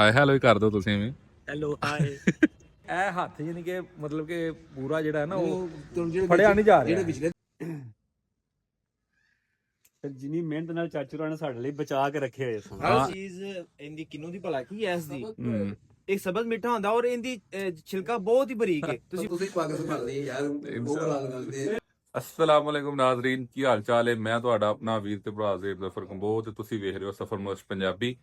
ਹਾਏ ਹੈਲੋ ਹੀ ਕਰ ਦਿਓ ਤੁਸੀਂ ਵੀ। ਹੈਲੋ ਹਾਏ। ਇਹ ਹੱਥ ਯਾਨੀ ਕਿ ਮਤਲਬ ਕਿ ਪੂਰਾ ਜਿਹੜਾ ਹੈ ਨਾ ਉਹ ਫੜਿਆ ਨਹੀਂ ਜਾ ਰਿਹਾ। ਜਿੰਨੀ ਮਿਹਨਤ ਨਾਲ ਚਾਚੂ ਰਾਂ ਨੇ ਸਾਡੇ ਲਈ ਬਚਾ ਕੇ ਰੱਖੇ ਹੋਏ ਸਨ। ਹਾਂ। ਹਰ ਚੀਜ਼ ਇਹਦੀ ਕਿੰਨੂ ਦੀ ਭਲਾ ਕੀ ਐ ਇਸ ਦੀ ਇੱਕ ਸਬਜ਼ ਮਿੱਠਾ ਹੁੰਦਾ ਔਰ ਇਹਦੀ ਛਿਲਕਾ ਬਹੁਤ ਹੀ ਬਰੀਕ ਹੈ। ਤੁਸੀਂ ਪੱਗ ਸੰਭਾਲਦੇ ਯਾਰ ਉਹ ਬਲਾਲ ਕਰਦੇ। अस्सलाम वालेकुम नाज़रीन, की हाल चाल है। मैं ਤੁਹਾਡਾ ਆਪਣਾ ਵੀਰ ਤੇ ਭਰਾ ਜ਼ੇਬ ਜ਼ਫਰ ਕੰਬੋਜ ਤੇ ਤੁਸੀਂ ਵੇਖ ਰਹੇ ਹੋ ਸਫਰਨੋਸ਼ ਪੰਜਾਬੀ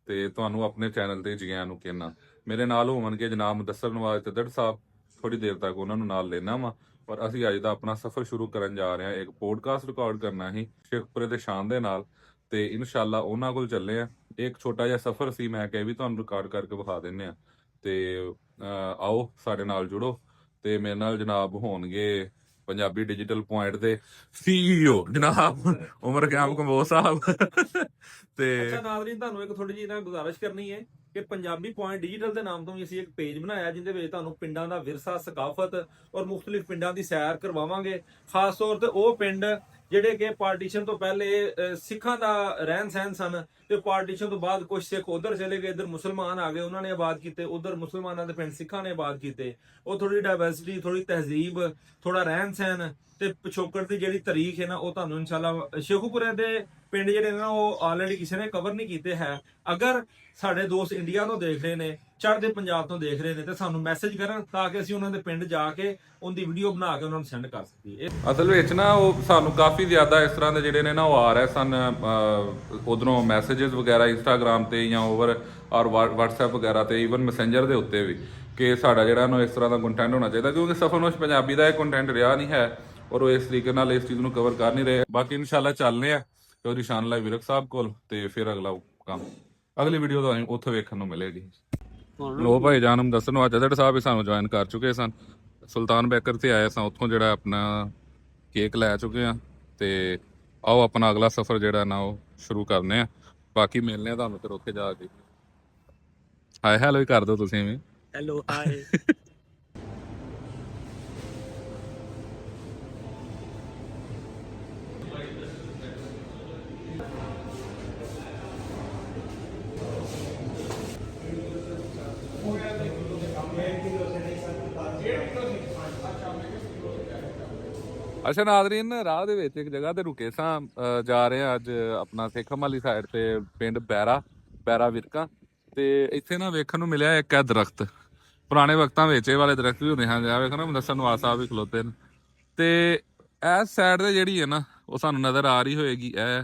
ਤੇ ਤੁਹਾਨੂੰ ਆਪਣੇ ਚੈਨਲ ਤੇ ਜੀ ਆਇਆਂ ਨੂੰ ਕਹਿਣਾ। ਮੇਰੇ ਨਾਲ ਹੋਣਗੇ ਜਨਾਬ ਮੁਦੱਸਰ ਨਵਾਜ਼ ਤੇ ਦੜ ਸਾਹਿਬ। ਥੋੜੀ ਦੇਰ ਤੱਕ ਉਹਨਾਂ ਨੂੰ ਨਾਲ ਲੈਣਾ ਵਾ ਪਰ ਅਸੀਂ ਅੱਜ ਦਾ ਆਪਣਾ ਸਫ਼ਰ ਸ਼ੁਰੂ ਕਰਨ ਜਾ ਰਹੇ ਹਾਂ। ਇੱਕ ਪੋਡਕਾਸਟ ਰਿਕਾਰਡ ਕਰਨਾ ਸੀ ਸ਼ੇਖਪੁਰੇ ਦੇ ਸ਼ਾਨ ਦੇ ਨਾਲ ਤੇ ਇਨਸ਼ਾਅੱਲਾ ਉਹਨਾਂ ਕੋਲ ਚੱਲੇ ਆ। ਇੱਕ ਛੋਟਾ ਜਿਹਾ ਸਫ਼ਰ ਸੀ, ਮੈਂ ਕਿਹਾ ਵੀ ਤੁਹਾਨੂੰ ਰਿਕਾਰਡ ਕਰਕੇ ਵਿਖਾ ਦਿੰਨੇ ਆ ਤੇ ਆਓ ਸਾਡੇ ਨਾਲ ਜੁੜੋ। ਤੇ ਮੇਰੇ ਨਾਲ ਜਨਾਬ ਹੋਣਗੇ ਪੰਜਾਬੀ ਡਿਜੀਟਲ ਪੁਆਇੰਟ ਦੇ ਸੀਈਓ ਜਨਾਬ ਉਮਰ ਕਿਆਮ ਕੰਬੋਜ ਸਾਹਿਬ ਤੇ ਅੱਛਾ ਨਾਜ਼ਰੀਨ, ਤੁਹਾਨੂੰ ਇੱਕ ਥੋੜੀ ਜਿਹੀ ਨਾ ਗੁਜ਼ਾਰਿਸ਼ ਕਰਨੀ ਹੈ ਕਿ ਪੰਜਾਬੀ ਪੁਆਇੰਟ ਡਿਜੀਟਲ ਦੇ ਨਾਮ ਤੋਂ ਵੀ ਅਸੀਂ ਇੱਕ ਪੇਜ ਬਣਾਇਆ ਜਿਹਦੇ ਵਿੱਚ ਤੁਹਾਨੂੰ ਪਿੰਡਾਂ ਦਾ ਵਿਰਸਾ, ਸਕਾਫਤ ਔਰ ਮੁxtਲਿਫ ਪਿੰਡਾਂ ਦੀ ਸੈਰ ਕਰਵਾਵਾਂਗੇ। ਖਾਸ ਤੌਰ ਤੇ ਉਹ ਪਿੰਡ ਜਿਹੜੇ ਕਿ ਪਾਰਟੀਸ਼ਨ ਤੋਂ ਪਹਿਲੇ ਸਿੱਖਾਂ ਦਾ ਰਹਿਣ ਸਹਿਣ ਸਨ ਤੇ ਪਾਰਟੀਸ਼ਨ ਤੋਂ ਬਾਅਦ ਕੁਝ ਸਿੱਖ ਉਧਰ ਚਲੇ ਗਏ, ਇੱਧਰ ਮੁਸਲਮਾਨ ਆ ਗਏ, ਉਹਨਾਂ ਨੇ ਆਬਾਦ ਕੀਤੇ। ਉਧਰ ਮੁਸਲਮਾਨਾਂ ਦੇ ਪਿੰਡ ਸਿੱਖਾਂ ਨੇ ਆਬਾਦ ਕੀਤੇ। ਉਹ ਥੋੜੀ ਡਾਇਵਰਸਿਟੀ, ਥੋੜੀ ਤਹਿਜ਼ੀਬ, ਥੋੜਾ ਰਹਿਣ ਸਹਿਣ ਤੇ ਪਿਛੋਕੜ ਦੀ ਜਿਹੜੀ ਤਾਰੀਖ ਹੈ ਨਾ ਉਹ ਤੁਹਾਨੂੰ ਇਨਸ਼ਾਅੱਲਾ ਸ਼ੇਖੂਪੁਰੇ ਦੇ ਪਿੰਡ ਜਿਹੜੇ ਨੇ ਨਾ ਉਹ ਆਲਰੇਡੀ ਕਿਸੇ ਨੇ ਕਵਰ ਨਹੀਂ ਕੀਤੇ ਹੈ। ਅਗਰ ਸਾਡੇ ਦੋਸਤ ਇੰਡੀਆ ਤੋਂ ਦੇਖ ਰਹੇ ਨੇ, ਚੜ੍ਹਦੇ ਪੰਜਾਬ ਤੋਂ ਦੇਖ ਰਹੇ ਨੇ ਤੇ ਸਾਨੂੰ ਮੈਸੇਜ ਕਰਨ ਤਾਂ ਕਿ ਅਸੀਂ ਉਹਨਾਂ ਦੇ ਪਿੰਡ ਜਾ ਕੇ ਉਹਦੀ ਵੀਡੀਓ ਬਣਾ ਕੇ ਉਹਨਾਂ ਨੂੰ ਸੈਂਡ ਕਰ ਸਕੀਏ। ਅਸਲ ਵਿੱਚ ਨਾ ਉਹ ਸਾਨੂੰ ਕਾਫੀ ਜ਼ਿਆਦਾ ਇਸ ਤਰ੍ਹਾਂ ਦੇ ਜਿਹੜੇ ਨੇ ਨਾ ਉਹ ਆ ਰਹੇ ਸਨ ਉਧਰੋਂ ਮੈਸੇजेस ਵਗੈਰਾ ਇੰਸਟਾਗ੍ਰਾਮ ਤੇ ਜਾਂ ਓਵਰ ਔਰ WhatsApp ਵਗੈਰਾ ਤੇ ਈਵਨ ਮੈਸੇਂਜਰ ਦੇ ਉੱਤੇ ਵੀ ਕਿ ਸਾਡਾ ਜਿਹੜਾ ਨਾ ਇਸ ਤਰ੍ਹਾਂ ਦਾ ਕੰਟੈਂਟ ਹੋਣਾ ਚਾਹੀਦਾ ਕਿਉਂਕਿ ਸਫਰਨੋਸ਼ ਪੰਜਾਬੀ ਦਾ ਇਹ ਕੰਟੈਂਟ ਰਿਹਾ ਨਹੀਂ ਹੈ ਔਰ ਉਹ ਇਸ ਤਰੀਕੇ ਨਾਲ ਇਸ ਚੀਜ਼ ਨੂੰ ਕਵਰ ਕਰ ਨਹੀਂ ਰਹੇ। ਬਾਕੀ ਇਨਸ਼ਾਅੱਲਾ ਚੱਲਨੇ ਆ ਤੇ ਉਹਦੀ ਸ਼ਾਨ ਲਾਈ ਵਿਰਕ ਸਾਹਿਬ ਕੋਲ ਤੇ ਫਿਰ ਅਗਲਾ ਕੰਮ ਅਗਲੀ ਵੀਡੀਓ ਤੁਹਾਨੂੰ ਉੱਥੇ ਵੇਖਣ ਨੂੰ ਮਿਲੇਗੀ। ਲੋ ਭਾਈ ਜਾਨ ਦੱਸਣ ਨੂੰ ਜਦੜ ਸਾਹਿਬ ਹੀ ਸਾਨੂੰ ਜੁਆਇਨ ਕਰ ਚੁੱਕੇ ਸਨ। ਸੁਲਤਾਨ ਬੇਕਰ ਤੇ ਆਏ ਸਾਂ, ਉੱਥੋਂ ਜਿਹੜਾ ਆਪਣਾ ਕੇਕ ਲੈ ਚੁੱਕੇ ਆ ਤੇ ਆਓ ਆਪਣਾ ਅਗਲਾ ਸਫ਼ਰ ਜਿਹੜਾ ਨਾ ਉਹ ਸ਼ੁਰੂ ਕਰਨੇ ਆ। ਬਾਕੀ ਮਿਲਨੇ ਆ ਤੁਹਾਨੂੰ ਫਿਰ ਉੱਥੇ ਜਾ ਕੇ। ਹਾਏ ਹੈਲੋ ਹੀ ਕਰ ਦਿਓ ਤੁਸੀਂ ਵੀ। ਹੈਲੋ ਹਾਏ। ਅੱਛਾ ਨਾਜ਼ਰੀਨ, ਰਾਹ ਦੇ ਵਿੱਚ ਇੱਕ ਜਗ੍ਹਾ ਤੇ ਰੁਕੇ ਸਾਂ। ਜਾ ਰਹੇ ਆ ਅੱਜ ਆਪਣਾ ਸੇਖਮ ਵਾਲੀ ਸਾਈਡ ਤੇ ਪਿੰਡ ਬੈਰਾ ਵਿਰਕਾ ਤੇ ਇੱਥੇ ਨਾ ਵੇਖਣ ਨੂੰ ਮਿਲਿਆ ਇੱਕ ਹੈ ਦਰਖਤ। ਪੁਰਾਣੇ ਵਕਤਾਂ ਵਿੱਚ ਇਹ ਵਾਲੇ ਦਰਖਤ ਵੀ ਹੁੰਦੇ ਹਨ। ਜਾ ਵੇਖੋ ਨਾ ਮੁਦੱਸਰ ਨਵਾਜ਼ ਸਾਹਿਬ ਵੀ ਖਲੋਤੇ ਨੇ ਤੇ ਇਸ ਸਾਈਡ ਤੇ ਜਿਹੜੀ ਹੈ ਨਾ ਉਹ ਸਾਨੂੰ ਨਜ਼ਰ ਆ ਰਹੀ ਹੋਏਗੀ ਇਹ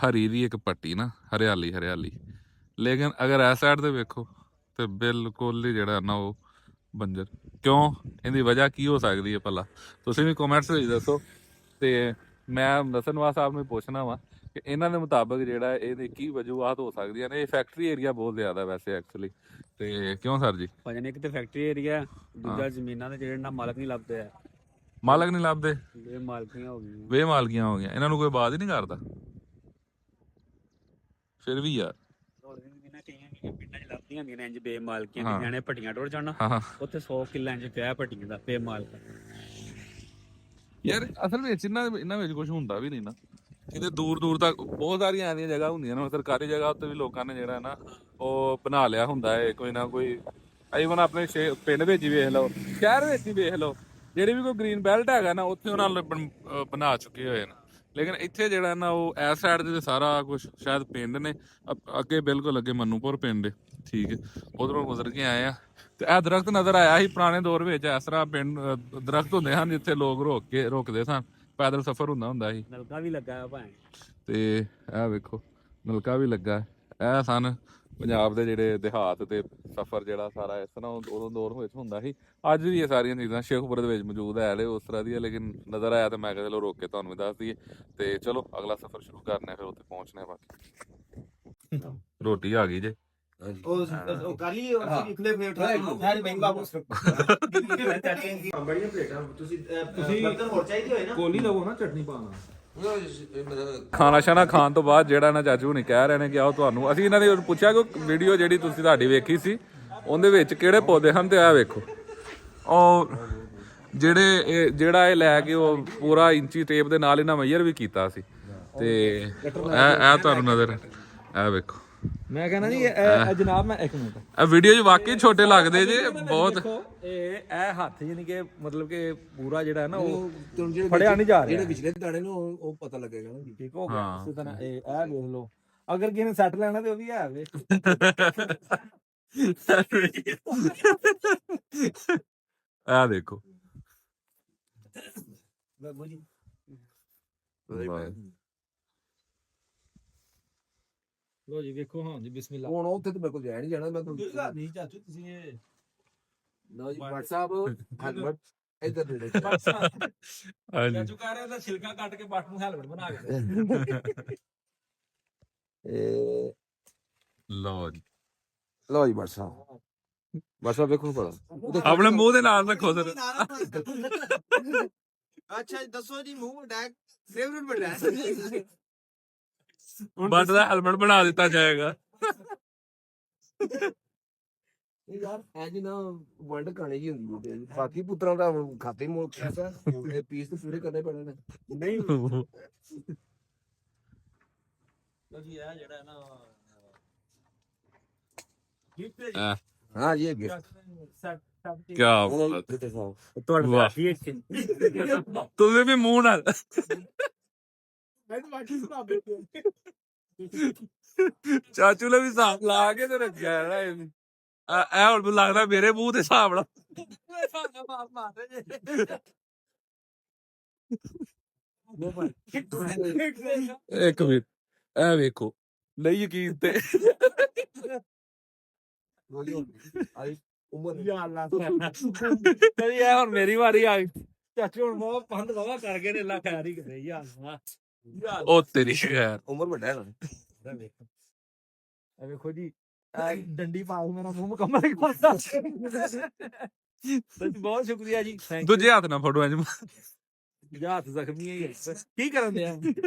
ਹਰੀ ਦੀ ਇੱਕ ਪੱਟੀ ਨਾ, ਹਰਿਆਲੀ। ਲੇਕਿਨ ਅਗਰ ਇਸ ਸਾਈਡ ਤੇ ਵੇਖੋ ਤੇ ਬਿਲਕੁਲ ਹੀ ਜਿਹੜਾ ਨਾ ਉਹ ਬੰਜਰ। ਕਿਉਂ? ਇਹਦੀ ਵਜ੍ਹਾ ਕੀ ਹੋ ਸਕਦੀ ਹੈ ਭਲਾ? ਤੁਸੀਂ ਵੀ ਕਮੈਂਟਸ ਵਿੱਚ ਦੱਸੋ ਤੇ ਮੈਂ ਮੁਦੱਸਰ ਨਵਾਜ਼ ਸਾਹਿਬ ਨੂੰ ਪੁੱਛਣਾ ਵਾ ਕਿ ਇਹਨਾਂ ਦੇ ਮੁਤਾਬਕ ਜਿਹੜਾ ਇਹਦੀ ਕੀ ਵਜੂਹਾਤ ਹੋ ਸਕਦੀਆਂ ਨੇ। ਇਹ ਫੈਕਟਰੀ ਏਰੀਆ ਬਹੁਤ ਜ਼ਿਆਦਾ ਵੈਸੇ ਐਕਚੁਅਲੀ ਤੇ ਕਿਉਂ ਸਰ ਜੀ? ਭਾਜਨ ਇੱਕ ਤੇ ਫੈਕਟਰੀ ਏਰੀਆ, ਦੂਜਾ ਜ਼ਮੀਨਾਂ ਦੇ ਜਿਹੜੇ ਨਾ ਮਾਲਕ ਨਹੀਂ ਲੱਭਦੇ ਆ। ਮਾਲਕ ਨਹੀਂ ਲੱਭਦੇ, ਬੇਮਾਲਕੀਆਂ ਹੋ ਗਈਆਂ। ਬੇਮਾਲਕੀਆਂ ਹੋ ਗਈਆਂ। ਇਹਨਾਂ ਨੂੰ ਕੋਈ ਬਾਤ ਹੀ ਨਹੀਂ ਕਰਦਾ ਫਿਰ ਵੀ ਯਾਰ। ਪਿੰਡਾਂ 'ਚ ਲੱਭਦੀਆਂ ਹੁੰਦੀਆਂ ਨੇ ਇੰਜ ਬੇਮਾਲਕੀਆਂ ਦੀਆਂ ਨੇ ਭੱਟੀਆਂ ਟੁੱਟ ਜਾਣਾ। ਹਾਂ ਉੱਥੇ 100 ਕਿੱਲਾ ਇੰਜ ਪਿਆ ਭੱਟੀਆਂ ਦਾ ਬੇਮਾਲਕ। ਯਾਰ ਅਸਲ ਵਿੱਚ ਇਹਨਾਂ ਵਿੱਚ ਕੁਝ ਹੁੰਦਾ ਵੀ ਨਹੀਂ ਨਾ। ਕਿਤੇ ਦੂਰ ਤੱਕ ਬਹੁਤ ਸਾਰੀਆਂ ਐਸੀਆਂ ਜਗ੍ਹਾ ਹੁੰਦੀਆਂ ਨੇ ਸਰਕਾਰੀ ਜਗ੍ਹਾ ਉੱਤੇ ਵੀ ਲੋਕਾਂ ਨੇ ਜਿਹੜਾ ਨਾ ਉਹ ਬਣਾ ਲਿਆ ਹੁੰਦਾ ਹੈ ਕੋਈ ਨਾ ਕੋਈ। ਈਵਨ ਆਪਣੇ ਪਿੰਡ ਵਿੱਚ ਹੀ ਵੇਖ ਲਓ, ਸ਼ਹਿਰ ਵਿੱਚ ਹੀ ਵੇਖ ਲਓ, ਜਿਹੜੇ ਵੀ ਕੋਈ ਗ੍ਰੀਨ ਬੈਲਟ ਹੈਗਾ ਨਾ ਉੱਥੇ ਉਹਨਾਂ ਨੇ ਬਣਾ ਚੁੱਕੇ ਹੋਏ ਨੇ। ਲੇਕਿਨ ਇੱਥੇ ਜਿਹੜਾ ਨਾ ਉਹ ਇਸ ਸਾਈਡ ਤੇ ਸਾਰਾ ਕੁਝ ਸ਼ਾਇਦ ਪਿੰਡ ਨੇ। ਅੱਗੇ ਬਿਲਕੁਲ ਅੱਗੇ ਮਨੂਪੁਰ ਪਿੰਡ ਠੀਕ ਹੈ, ਉਧਰੋਂ ਗੁਜ਼ਰ ਕੇ ਆਏ ਆ ਤੇ ਇਹ ਦਰਖਤ ਨਜ਼ਰ ਆਇਆ ਸੀ ਪੁਰਾਣੇ ਦੌਰ ਵਿੱਚ। ਇਸ ਤਰ੍ਹਾਂ ਪਿੰਡ ਦਰਖਤ ਹੁੰਦੇ ਹਨ ਜਿੱਥੇ ਲੋਕ ਰੁਕਦੇ ਸਨ, ਪੈਦਲ ਸਫ਼ਰ ਹੁੰਦਾ ਸੀ। ਨਲਕਾ ਵੀ ਲੱਗਾ ਭਾਵੇਂ ਤੇ ਇਹ ਵੇਖੋ ਨਲਕਾ ਵੀ ਲੱਗਾ। ਇਹ ਸਨ ਪੰਜਾਬ ਦੇ ਜਿਹੜੇ ਦਿਹਾਤ ਤੇ ਸਫ਼ਰ ਜਿਹੜਾ ਸਾਰਾ ਇਸ ਤਰ੍ਹਾਂ ਉਦੋਂ ਦੌਰ ਵਿੱਚ ਹੁੰਦਾ ਸੀ। ਅੱਜ ਵੀ ਇਹ ਸਾਰੀਆਂ ਚੀਜ਼ਾਂ ਸ਼ੇਖੂਪੁਰੇ ਦੇ ਵਿੱਚ ਮੌਜੂਦ ਹੈ ਉਸ ਤਰ੍ਹਾਂ ਦੀਆਂ, ਲੇਕਿਨ ਨਜ਼ਰ ਆਇਆ ਤੇ ਮੈਂ ਕਿਹਾ ਚਲੋ ਰੋਕ ਕੇ ਤੁਹਾਨੂੰ ਵੀ ਦੱਸ ਦਈਏ ਤੇ ਚਲੋ ਅਗਲਾ ਸਫ਼ਰ ਸ਼ੁਰੂ ਕਰਨੇ ਆ, ਫਿਰ ਉੱਥੇ ਪਹੁੰਚਣੇ ਆ। ਬਾਕੀ ਰੋਟੀ ਆ ਗਈ ਜੇ। ਉਹ ਕਾਲੀ ਇਕਲੇ ਫੇਰ ਸਾਰੇ ਮਹਿੰਗਾ ਬੜੀਆਂ ਪਲੇਟਾਂ ਤੁਸੀਂ ਬਰਤਨ ਹੋਰ ਚਾਹੀਦੇ ਹੋਏ ਨਾ ਕੋਲੀ ਲਵੋ ਨਾ ਚਟਨੀ ਪਾਣਾ। ਖਾਣਾ ਸ਼ਾਨਾ ਖਾਣ ਤੋਂ ਬਾਅਦ ਜਿਹੜਾ ਨਾ ਚਾਚੂ ਨਹੀਂ ਕਹਿ ਰਹੇ ਨੇ ਕਿ ਆਓ ਤੁਹਾਨੂੰ ਅਸੀਂ ਇਹਨਾਂ ਨੇ ਪੁੱਛਿਆ ਕਿ ਵੀਡੀਓ ਜਿਹੜੀ ਤੁਸੀਂ ਤੁਹਾਡੀ ਵੇਖੀ ਸੀ ਉਹਦੇ ਵਿੱਚ ਕਿਹੜੇ ਪੌਦੇ ਹਨ ਤੇ ਆਹ ਵੇਖੋ ਉਹ ਜਿਹੜਾ ਇਹ ਲੈ ਕੇ ਉਹ ਪੂਰਾ ਇੰਚੀ ਟੇਪ ਦੇ ਨਾਲ ਇਹਨਾਂ ਮੈਜ਼ਰ ਵੀ ਕੀਤਾ ਸੀ ਤੇ ਇਹ ਤੁਹਾਨੂੰ ਨਜ਼ਰ ਇਹ ਵੇਖੋ ਮੈਂ ਕਹਿੰਦਾ ਜੀ ਇਹ ਜਨਾਬ ਮੈਂ 1 ਮਿੰਟ ਇਹ ਵੀਡੀਓ 'ਚ ਵਾਕਈ ਛੋਟੇ ਲੱਗਦੇ ਜੇ ਬਹੁਤ। ਦੇਖੋ ਇਹ ਹੱਥ ਯਾਨੀ ਕਿ ਮਤਲਬ ਕਿ ਪੂਰਾ ਜਿਹੜਾ ਹੈ ਨਾ ਉਹ ਜਿਹੜੇ ਫੜਿਆ ਨਹੀਂ ਜਾ ਰਿਹਾ ਜਿਹੜੇ ਵਿਚਲੇ ਦਾਣੇ ਨੂੰ ਉਹ ਪਤਾ ਲੱਗੇਗਾ ਨਾ ਜੀ। ਠੀਕ ਹੋ ਗਿਆ ਇਸੇ ਤਰ੍ਹਾਂ ਇਹ ਵੇਖ ਲਓ ਅਗਰ ਕਿਸੇ ਨੇ ਸੈੱਟ ਲੈਣਾ ਤੇ ਉਹ ਵੀ ਹੈ ਵੇ ਆ ਦੇਖੋ ਬਾਬੂ ਜੀ ਲੋ ਜੀ ਵੇਖੋ ਹਾਂ ਜੀ ਬਿਸਮਿਲ੍ਲਾ ਹੁਣ ਉੱਥੇ ਤੇ ਮੇਰੇ ਕੋਲ ਜਾਇਆ ਨਹੀਂ ਜਾਣਾ ਮੈਂ ਨਹੀਂ ਚਾਚੂ ਤੁਸੀਂ ਇਹ ਲਓ ਜੀ WhatsApp ਹੈਲਮਟ ਇੱਧਰ ਦੇ ਹਾਂਜੀ ਚਾਚੂ ਕਹ ਰਿਹਾ ਤਾਂ ਛਿਲਕਾ ਕੱਟ ਕੇ ਬੱਟ ਨੂੰ ਹੈਲਮਟ ਬਣਾ ਕੇ ਦੇ ਇਹ ਲਓ ਜੀ ਲਓ ਜੀ WhatsApp ਵੇਖੋ ਭਲਾ ਆਪਣੇ ਮੂੰਹ ਦੇ ਨਾਲ ਰੱਖੋ ਸਰ। ਅੱਛਾ ਦੱਸੋ ਜੀ ਮੂੰਹ ਅਟੈਕ ਫੇਵਰਿਟ ਬਟਾ ਬੱਟ ਦਾ ਹੈਲਮਟ ਬਣਾ ਦਿੱਤਾ ਜਾਏਗਾ। ਇਹ ਯਾਰ ਐਜ ਨਾ ਵੰਡ ਕਹਾਣੀ ਜੀ ਹੁੰਦੀ ਹੈ ਬਾਕੀ ਪੁੱਤਰਾਂ ਦਾ ਖਾਤੇ ਮੋੜ ਖਾਸਾ ਇਹ ਪੀਸ ਤੇ ਪੂਰੇ ਕਰਨੇ ਪੈਣੇ ਨੇ ਨਹੀਂ ਲੋ ਜੀ ਇਹ ਜਿਹੜਾ ਨਾ ਗਿਫਟ ਹਾਂ ਜੀ ਇਹ ਸੈਟ ਕੀ ਬਾਤ ਹੈ। ਤੁਹਾਡਾ ਵਾਹ। ਤੁਸੀਂ ਵੀ ਮੂੰਹ ਨਾਲ ਮੈਂ ਤਾਂ ਬਾਕੀ ਸੁਣਾ ਬੈਠੇ ਚਾਚੂ ਨੇ ਵੀ ਹਿਸਾਬ ਲਾ ਕੇ ਤੇ ਰੱਖਿਆ ਹੈ ਨਾ ਇਹ ਵੀ। ਇਹ ਹੁਣ ਮੈਨੂੰ ਲੱਗਦਾ ਮੇਰੇ ਮੂੰਹ ਦੇ ਹਿਸਾਬ ਨਾਲ। ਇੱਕ ਮਿੰਟ ਇਹ ਵੇਖੋ ਨਹੀਂ ਯਕੀਨ ਤੇ ਆਈ ਉਮਰ ਕਦੀ ਇਹ ਹੁਣ ਮੇਰੀ ਵਾਰੀ ਆ ਗਈ ਚਾਚੂ ਹੁਣ ਬਹੁਤ ਪੰਦ ਬਾਵਾ ਕਰ ਗਏ ਨੇ ਅੱਲਾ ਖੈਰ ਹੀ ਕਰੇ ਯਾਰ ਉਹ ਤੇਰੀ ਖੈਰ। ਉਮਰ ਵੱਡਾ ਹੈ ਨਾ ਇਹ ਵੇਖੋ ਜੀ ਡੰਡੀ ਪਾ ਕੇ ਮੇਰਾ ਮੂੰਹ ਮੁਕੰਮਲ ਕਰਦਾ ਬਹੁਤ ਸ਼ੁਕਰੀਆ ਜੀ ਥੈਂਕ ਦੂਜੇ ਹੱਥ ਨਾਲ ਫੋਟੋ ਇੰਜ ਯੂ ਹੱਥ ਜ਼ਖਮੀ ਹੈ ਕੀ ਕਰਨ ਦੇ ਆ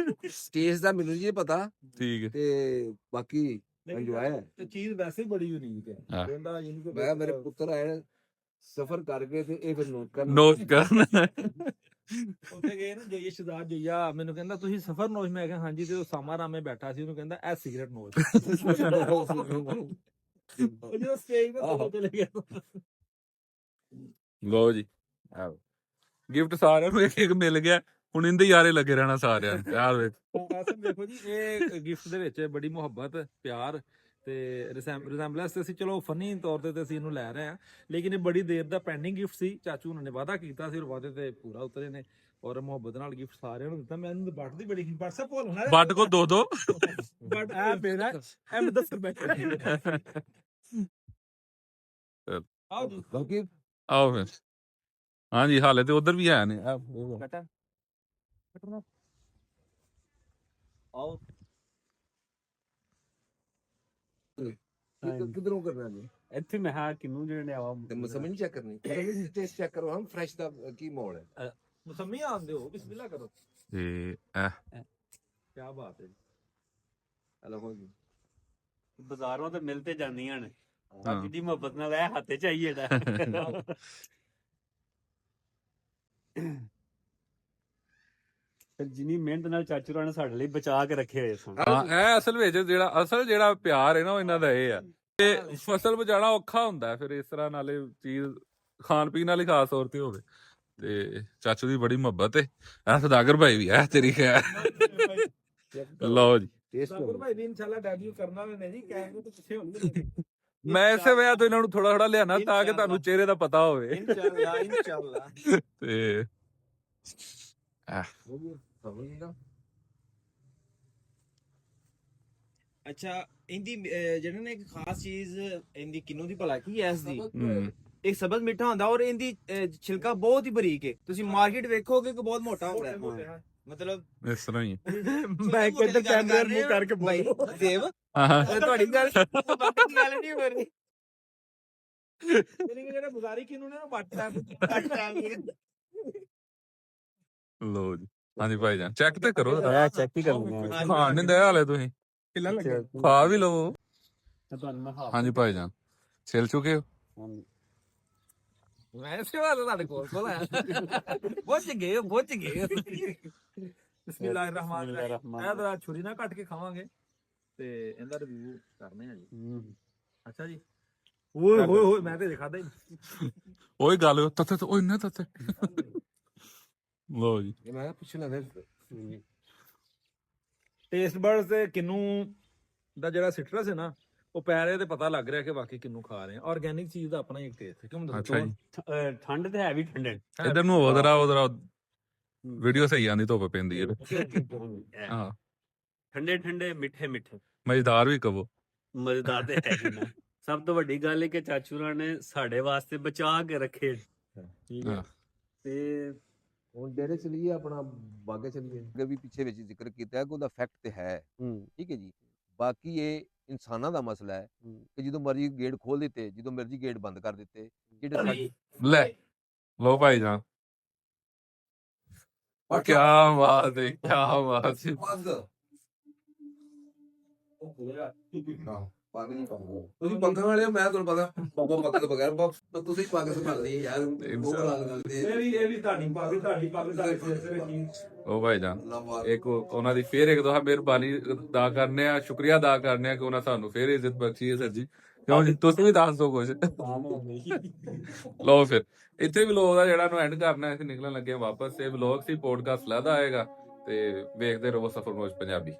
ਸਟੇਜ ਦਾ ਮੈਨੂੰ ਜੀ ਪਤਾ ਠੀਕ ਹੈ। ਤੇ ਬਾਕੀ enjoy ਹੈ। ਤੇ ਚੀਜ਼ ਵੈਸੇ ਬੜੀ ਯੂਨੀਕ ਹੈ ਹਾਂ। ਕਹਿੰਦਾ ਯੂਨੀਕ ਮੈਂ ਮੇਰੇ ਪੁੱਤਰ ਆਏ ਸਫਰ ਕਰਕੇ ਤੇ ਇਹ ਫਿਰ ਨੋਟ ਕਰਨਾ ਨੋਟ ਕਰਨਾ ਉੱਥੇ ਗਏ ਨਾ ਜਈ ਸ਼ਹਜ਼ਾਦ ਜਈਆ ਮੈਨੂੰ ਕਹਿੰਦਾ ਤੁਸੀਂ ਸਫਰ ਨੋਸ਼ ਮੈਂ ਕਿਹਾ ਹਾਂਜੀ ਤੇ ਉਹ ਸਾਮਾ ਰਾਮੇ ਬੈਠਾ ਸੀ ਉਹਨੂੰ ਕਹਿੰਦਾ ਇਹ ਸਿਗਰਟ ਨੋਸ਼ ਉਹ ਜਦੋਂ ਸਟੇਜ ਤੇ ਪਤਾ ਚਲੇ ਗਿਆ ਲਓ ਜੀ ਗਿਫਟ ਸਾਰਿਆਂ ਨੂੰ ਇੱਕ ਇੱਕ ਮਿਲ ਗਿਆ ਹੁਣ ਇੰਦੇ ਯਾਰੇ ਲੱਗੇ ਰਹਿਣਾ ਸਾਰਿਆਂ ਨੂੰ ਯਾਰ ਵੇਖ। ਆਸਮ ਦੇਖੋ ਜੀ ਇਹ ਗਿਫਟ ਦੇ ਵਿੱਚ ਬੜੀ ਮੁਹੱਬਤ ਪਿਆਰ ਤੇ ਰਿਜ਼ੈਂਬਲੈਂਸ ਤੇ ਅਸੀਂ ਚਲੋ ਫਨੀ ਤੌਰ ਤੇ ਅਸੀਂ ਇਹਨੂੰ ਲੈ ਰਹੇ ਹਾਂ ਲੇਕਿਨ ਇਹ ਬੜੀ ਦੇਰ ਦਾ ਪੈਂਡਿੰਗ ਗਿਫਟ ਸੀ ਚਾਚੂ ਉਹਨਾਂ ਨੇ ਵਾਅਦਾ ਕੀਤਾ ਸੀ ਔਰ ਵਾਅਦੇ ਤੇ ਪੂਰਾ ਉਤਰੇ ਨੇ ਔਰ ਮੁਹੱਬਤ ਨਾਲ ਗਿਫਟ ਸਾਰਿਆਂ ਨੂੰ ਦਿੱਤਾ ਮੈਨੂੰ ਬੱਟ ਦੀ ਬੜੀ WhatsApp ਕੋਲ ਹੋਣਾ ਬੱਟ ਕੋ ਦੋ ਬਟ ਇਹ ਮੇਰਾ ਐਮ ਦੱਸ ਮੈਂ ਆਓ ਜੀ ਬਾਕੀ ਆਓ ਫਿਰ ਹਾਂਜੀ ਹਾਲੇ ਤੇ ਉਧਰ ਵੀ ਆਇਆ ਨੇ ਕਟਾ ਕਟਣਾ ਆਓ ਕਿਧਰੋਂ ਕਰਨਾ ਜੀ ਇੱਥੇ ਮੈਂ ਹਾਂ ਕਿਨੂੰ ਜਿਹੜੇ ਨੇ ਆਵਾ ਤੇ ਮਸਮੀ ਨਹੀਂ ਚੈੱਕ ਕਰਨੀ ਟੇਸਟ ਚੈੱਕ ਕਰੋ ਹਮ ਫਰੈਸ਼ ਦਾ ਕੀ ਮੋੜ ਹੈ ਮਸਮੀ ਆਂਦੇ ਹੋ ਬਿਸਮਿਲ੍ਲਾ ਕਰੋ ਤੇ ਕੀ ਬਾਤ ਹੈ ਹਲੋ ਹੋ ਜੀ ਬਾਜ਼ਾਰੋਂ ਤੇ ਮਿਲ ਤੇ ਜਾਂਦੀਆਂ ਨੇ ਬਾਕੀ ਦੀ ਮੁਹੱਬਤ ਨਾਲ ਇਹ ਹੱਥੇ ਚਾਹੀਏ ਦਾ ਜਿੰਨੀ ਮਿਹਨਤ ਨਾਲ ਚਾਚੂ ਰਾਂ ਨੇ ਸਾਡੇ ਲਈ ਬਚਾ ਕੇ ਰੱਖੇ ਹੋਏ ਸਨ ਹਾਂ ਇਹ ਅਸਲ ਵਿੱਚ ਜਿਹੜਾ ਪਿਆਰ ਹੈ ਨਾ ਉਹ ਇਹਨਾਂ ਦਾ ਇਹ ਆ ਤੇ ਫਸਲ ਬਚਾਉਣਾ ਔਖਾ ਹੁੰਦਾ ਫਿਰ ਇਸ ਤਰ੍ਹਾਂ ਨਾਲੇ ਚੀਜ਼ ਖਾਣ ਪੀਣ ਵਾਲੀ ਖਾਸ ਤੌਰ ਤੇ ਹੋਵੇ ਤੇ ਚਾਚੂ ਦੀ ਬੜੀ ਮੁਹੱਬਤ ਹੈ ਐ ਸਦਾਗਰ ਭਾਈ ਵੀ ਐ ਤੇਰੀ ਖੈਰ ਲਓ ਜੀ ਟੇਸਟ ਸਾਗਰ ਭਾਈ ਵੀ ਇਨਸ਼ਾਅੱਲਾ ਡੈਬਿਊ ਕਰਨਾ ਨੇ ਜੀ ਕਹਿੰਦੇ ਤੇ ਪਿੱਛੇ ਹੁੰਦੇ ਮੈਂ ਇਸੇ ਵਜ੍ਹਾ ਤੋਂ ਇਹਨਾਂ ਨੂੰ ਥੋੜਾ ਥੋੜਾ ਲਿਆਣਾ ਤਾਂ ਕਿ ਤੁਹਾਨੂੰ ਚਿਹਰੇ ਦਾ ਪਤਾ ਹੋਵੇ ਇਨਸ਼ਾਅੱਲਾ ਤੇ ਅੱਛਾ ਇਹਦੀ ਜਿਹੜਾ ਨਾ ਇੱਕ ਖਾਸ ਚੀਜ਼ ਇਹਦੀ ਕਿੰਨੂ ਦੀ ਭਲਾ ਕੀ ਐ ਇਸ ਦੀ ਹੂੰ ਇੱਕ ਸਬਜ਼ ਮਿੱਠਾ ਹੁੰਦਾ ਔਰ ਇਹਦੀ ਛਿਲਕਾ ਬਹੁਤ ਹੀ ਬਰੀਕ ਹੈ ਤੁਸੀਂ ਮਾਰਕੀਟ ਵੇਖੋਗੇ ਕਿ ਬਹੁਤ ਮੋਟਾ ਹੁੰਦਾ ਹੈ ਮਤਲਬ ਇਸ ਤਰ੍ਹਾਂ ਹੀ ਮੈਂ ਕਿੱਧਰ ਕੈਮਰੇ ਮੂੰਹ ਕਰਕੇ ਬੋਲੋ ਦੇਵ ਹਾਂ ਤੁਹਾਡੀ ਗੱਲ ਬਾਕੀ ਗੱਲ ਨਹੀਂ ਹੋ ਰਹੀ ਤੇਰੀ ਜਿਹੜਾ ਬੁਜ਼ਾਰੀ ਕਿਨੂੰ ਨੇ ਬੱਟਾ ਲਓ ਜੀ ਹਾਂਜੀ ਭਾਈ ਜਾਨ ਚੈੱਕ ਤੇ ਕਰੋ ਚੈੱਕ ਹੀ ਕਰੂੰਗਾ ਖਾਣ ਨਹੀਂ ਦੇ ਹਾਲੇ ਤੁਸੀਂ ਕਿੱਲਾ ਲੱਗੇ ਖਾ ਵੀ ਲਵੋ ਤੁਹਾਨੂੰ ਮੈਂ ਹਾਂਜੀ ਭਾਈ ਜਾਨ ਛਿਲ ਚੁੱਕੇ ਹੋ ਮੈਂ ਸੇਵਾ ਤੁਹਾਡੇ ਕੋਲ ਆਇਆ ਪਹੁੰਚ ਗਏ ਬਿਸਮਿਲ੍ਲਾਹਿਰ ਰਹਿਮਾਨਿਰ ਰਹੀਮ ਇਹ ਦਰਾ ਛੁਰੀ ਨਾਲ ਕੱਟ ਕੇ ਖਾਵਾਂਗੇ ਤੇ ਇਹਦਾ ਰਿਵਿਊ ਕਰਨੇ ਆ ਜੀ। ਅੱਛਾ ਜੀ। ਓਏ ਹੋਏ ਹੋਏ ਮੈਂ ਤੇ ਖਾਦਾ ਹੀ ਓਏ ਗੱਲ ਤੱਤ ਓਏ ਨਾ ਤੱਤ ਲੋ ਜੀ ਇਹ ਮੈਂ ਪੁੱਛ ਲੈਂਦਾ ਟੇਸਟ ਬਡਸ ਤੇ ਕਿੰਨੂ ਦਾ ਜਿਹੜਾ ਸਿਟਰਸ ਹੈ ਨਾ ਉਹ ਪੈ ਰਿਹਾ ਤੇ ਪਤਾ ਲੱਗ ਰਿਹਾ ਕਿ ਵਾਕਈ ਕਿੰਨੂ ਖਾ ਰਹੇ ਆ। ਆਰਗੈਨਿਕ ਚੀਜ਼ ਦਾ ਆਪਣਾ ਹੀ ਇੱਕ ਟੇਸਟ ਹੈ। ਕਿਉਂ ਦੱਸੋ? ਅੱਛਾ ਜੀ ਠੰਡ ਤੇ ਹੈ ਵੀ ਠੰਡੇ ਇਧਰ ਨੂੰ ਉਧਰ ਵੀਡੀਓ ਸਹੀ ਆਂਦੀ ਧੁੱਪ ਪੈਂਦੀ ਹੈ ਹਾਂ ਠੰਡੇ ਠੰਡੇ ਮਿੱਠੇ ਮਿੱਠੇ ਮਜ਼ੇਦਾਰ ਵੀ ਕਹੋ ਮਜ਼ੇਦਾਰ ਤੇ ਹੈ ਹੀ ਨਾ। ਸਭ ਤੋਂ ਵੱਡੀ ਗੱਲ ਹੈ ਕਿ ਚਾਚੂਰਾਂ ਨੇ ਸਾਡੇ ਵਾਸਤੇ ਬਚਾ ਕੇ ਰੱਖੇ। ਠੀਕ ਹੈ ਹਾਂ। ਤੇ ਹੁਣ ਡੇਰੇ ਚਲੀਏ ਆਪਣਾ ਬਾਗੇ ਚਲੀਏ ਅੱਗੇ ਵੀ ਪਿੱਛੇ ਵਿੱਚ ਜ਼ਿਕਰ ਕੀਤਾ ਹੈ ਕਿ ਉਹਦਾ ਫੈਕਟ ਤੇ ਹੈ ਠੀਕ ਹੈ ਜੀ। ਬਾਕੀ ਇਹ ਇਨਸਾਨਾਂ ਦਾ ਮਸਲਾ ਹੈ ਕਿ ਜਦੋਂ ਮਰਜ਼ੀ ਗੇਟ ਖੋਲ ਦਿੱਤੇ ਜਦੋਂ ਮਰਜ਼ੀ ਗੇਟ ਬੰਦ ਕਰ ਦਿੱਤੇ ਜਿਹੜੇ ਲੈ ਲੋ ਭਾਈ ਜਾਨ ਕੀ ਬਾਤ ਹੈ ਕੀ ਬਾਤ ਹੈ ਪੱਗ ਨਹੀਂ ਪਾਉਂਦੇ ਤੁਸੀਂ ਪੱਗਾਂ ਵਾਲੇ ਹੋ, ਮੈਂ ਤੁਹਾਨੂੰ ਪਤਾ ਬਾਬਾ ਪੱਗ ਤੋਂ ਬਗੈਰ ਤੁਸੀਂ ਪੱਗ ਸੰਭਾਲਦੇ ਯਾਰ ਇਹ ਵੀ ਤੁਹਾਡੀ ਪੱਗ ਤੁਹਾਡੇ ਸਿਰ ਤੇ ਰੱਖੀ। ਉਹ ਭਾਈ ਜਾਨ ਇੱਕ ਉਹਨਾਂ ਦੀ ਫੇਰ ਇੱਕ ਦੋ ਮਿਹਰਬਾਨੀ ਅਦਾ ਕਰਨੇ ਆ ਸ਼ੁਕਰੀਆ ਅਦਾ ਕਰਨੇ ਆ ਕਿ ਉਹਨਾਂ ਸਾਨੂੰ ਫੇਰ ਇੱਜ਼ਤ ਬਖਸ਼ੀ ਹੈ ਸਰ ਜੀ। ਕਿਉਂ ਜੀ ਤੁਸੀਂ ਵੀ ਦੱਸ ਦਿਓ ਕੁਝ ਲਓ ਫਿਰ ਇੱਥੇ ਵੀ ਲੋਕ ਦਾ ਜਿਹੜਾ ਨੂੰ ਐਂਡ ਕਰਨਾ ਅਸੀਂ ਨਿਕਲਣ ਲੱਗੇ ਵਾਪਸ। ਇਹ ਵਲੌਗ ਸੀ ਪੋਡਕਾਸਟ ਲੈਦਾ ਆਏਗਾ ਤੇ ਵੇਖਦੇ ਰਹੋ ਸਫਰ ਮੋਜ ਪੰਜਾਬੀ।